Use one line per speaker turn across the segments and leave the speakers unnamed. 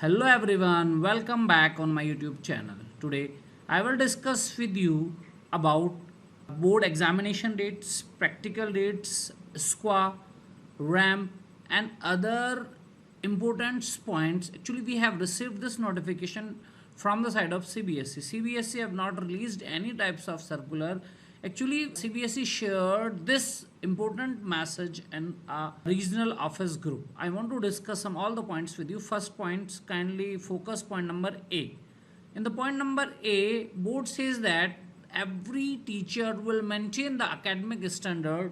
Hello everyone, welcome back on my YouTube channel. Today I will discuss with you about board examination dates, practical dates, SQA, RAM and other important points. Actually we have received this notification from the side of CBSE. CBSE have not released any types of circular. Actually, CBSE shared this important message in a regional office group. I want to discuss all the points with you. First points, kindly focus point number A. In the point number A, board says that every teacher will maintain the academic standard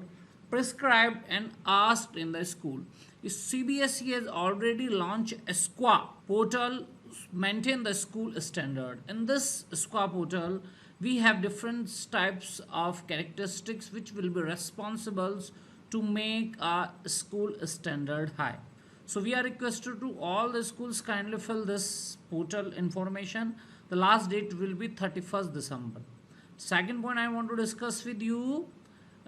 prescribed and asked in the school. CBSE has already launched a SQA portal maintain the school standard. In this SQA portal, we have different types of characteristics which will be responsible to make a school standard high. So we are requested to all the schools kindly fill this portal information. The last date will be 31st December. Second point I want to discuss with you.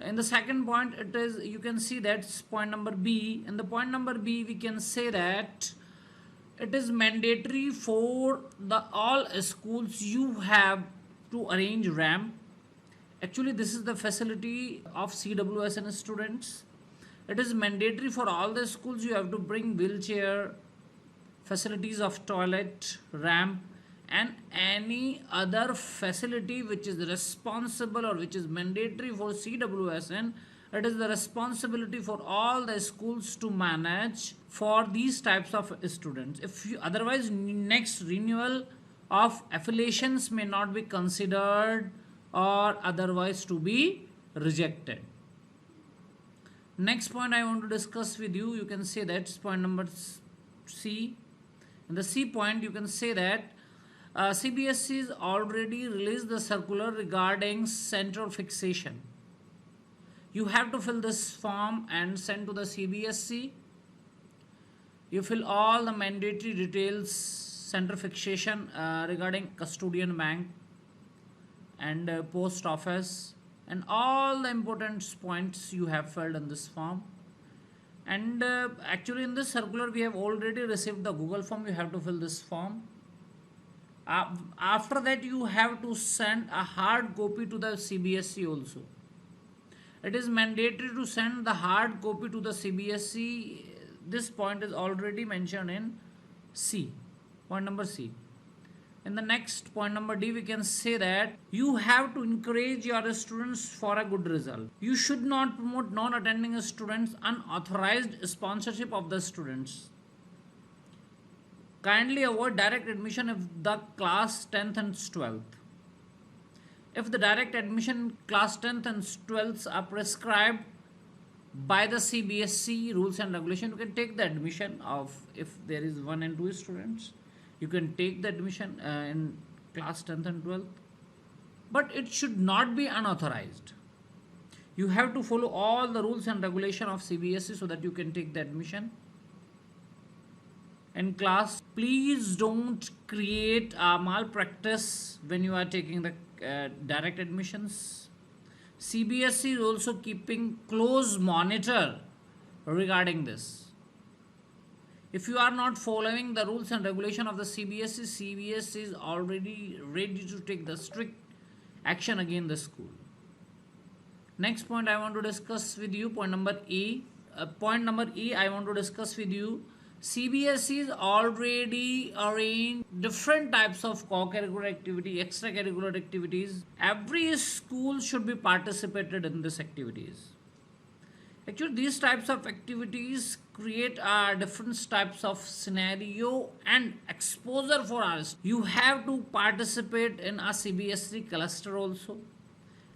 In the second point, it is you can see that's point number B. In the point number B, we can say that it is mandatory for the all schools you have to arrange RAM. Actually, this is the facility of CWSN students. It is mandatory for all the schools you have to bring wheelchair, facilities of toilet, ramp and any other facility which is responsible or which is mandatory for CWSN. It is the responsibility for all the schools to manage for these types of students. If you otherwise next renewal of affiliations may not be considered or otherwise to be rejected. Next point I want to discuss with you, you can say that's point number C. In the C point, you can say that CBSE has already released the circular regarding central fixation. You have to fill this form and send to the CBSE. You fill all the mandatory details, center fixation regarding custodian bank and post office and all the important points you have filled in this form. And actually in this circular we have already received the Google form. You have to fill this form. After that you have to send a hard copy to the CBSE also. It is mandatory to send the hard copy to the CBSE. This point is already mentioned in C. Point number C. In the next point number D, we can say that you have to encourage your students for a good result. You should not promote non-attending students, unauthorized sponsorship of the students. Kindly avoid direct admission if the class 10th and 12th. If the direct admission class 10th and 12th are prescribed by the CBSE rules and regulation, you can take the admission of if there is 1 and 2 students. You can take the admission in class 10th and 12th. But it should not be unauthorized. You have to follow all the rules and regulation of CBSE so that you can take the admission. In class, please don't create a malpractice when you are taking the direct admissions. CBSE is also keeping close monitor regarding this. If you are not following the rules and regulation of the CBSE, CBSE is already ready to take the strict action against the school. Next point I want to discuss with you, point number E. Point number E I want to discuss with you. CBSE is already arranged different types of co-curricular activity, extracurricular activities. Every school should be participated in these activities. Actually, these types of activities create different types of scenario and exposure for us. You have to participate in a CBSE cluster also.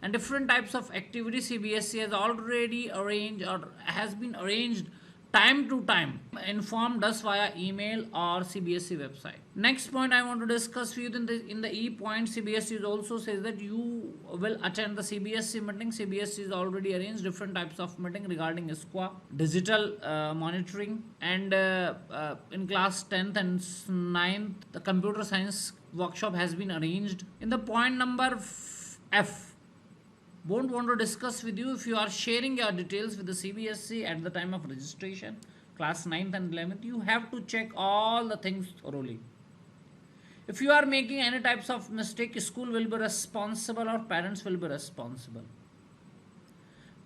And different types of activities CBSE has already arranged or has been arranged time to time, informed us via email or CBSE website. Next point I want to discuss with you in the E point, CBSE also says that you will attend the CBSE meeting. CBSE has already arranged different types of meeting regarding SQA, digital monitoring and in class 10th and 9th, the computer science workshop has been arranged. In the point number F, won't want to discuss with you if you are sharing your details with the CBSE at the time of registration. class 9th and 11th, you have to check all the things thoroughly. If you are making any types of mistake, school will be responsible or parents will be responsible.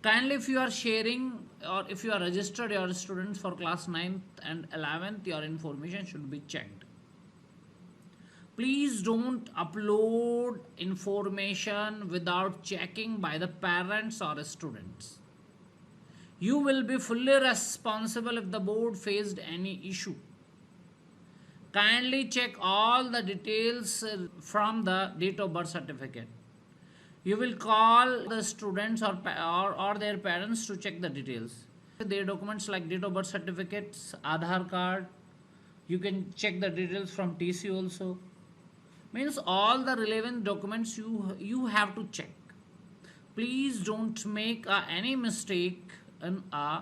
Kindly, if you are sharing or if you are registered your students for class 9th and 11th, your information should be checked. Please don't upload information without checking by the parents or students. You will be fully responsible if the board faced any issue. Kindly check all the details from the date of birth certificate. You will call the students or their parents to check the details. Their documents like date of birth certificates, Aadhaar card. You can check the details from TC also. Means all the relevant documents you have to check. Please don't make any mistake in a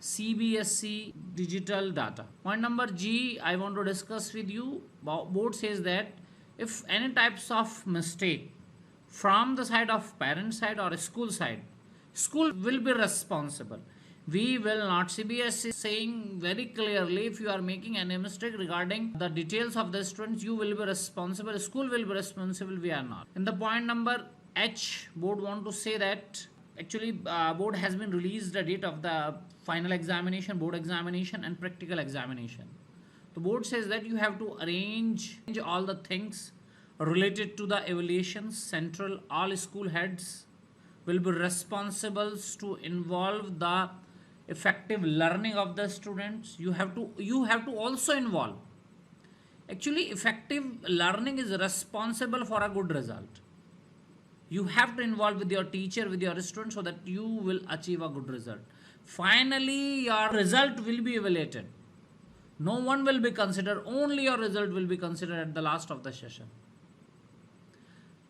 CBSE digital data. Point number G, I want to discuss with you. Board says that if any types of mistake from the side of parent side or school side, school will be responsible. We will not. CBSE is saying very clearly, if you are making any mistake regarding the details of the students, you will be responsible. School will be responsible. We are not. In the point number H, board want to say that actually board has been released the date of the final examination, board examination and practical examination. The board says that you have to arrange all the things related to the evaluations. Central, all school heads will be responsible to involve the effective learning of the students. You have to also involve. Actually, effective learning is responsible for a good result. You have to involve with your teacher, with your students, so that you will achieve a good result. Finally, your result will be evaluated. No one will be considered, only your result will be considered at the last of the session.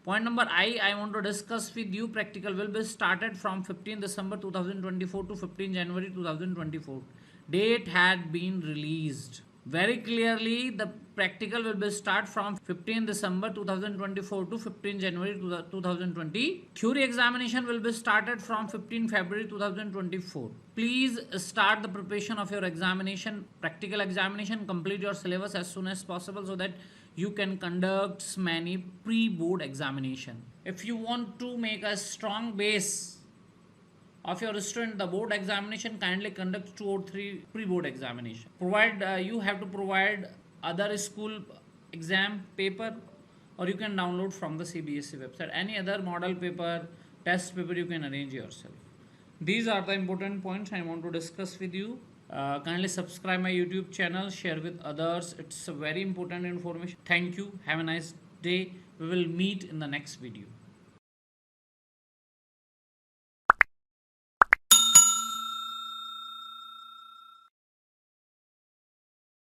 Point number I want to discuss with you. Practical will be started from 15 December 2024 to 15 January 2024. Date had been released. Very clearly, the practical will be start from 15 December 2024 to 15 January 2020. Theory examination will be started from 15 February 2024. Please start the preparation of your examination, practical examination. Complete your syllabus as soon as possible so that you can conduct many pre-board examination. If you want to make a strong base of your student, the board examination, kindly conduct 2 or 3 pre-board examination. You have to provide other school exam paper, or you can download from the CBSE website. Any other model paper, test paper, you can arrange yourself. These are the important points I want to discuss with you. Kindly subscribe my YouTube channel, share with others. It's a very important information. Thank you. Have a nice day. We will meet in the next video.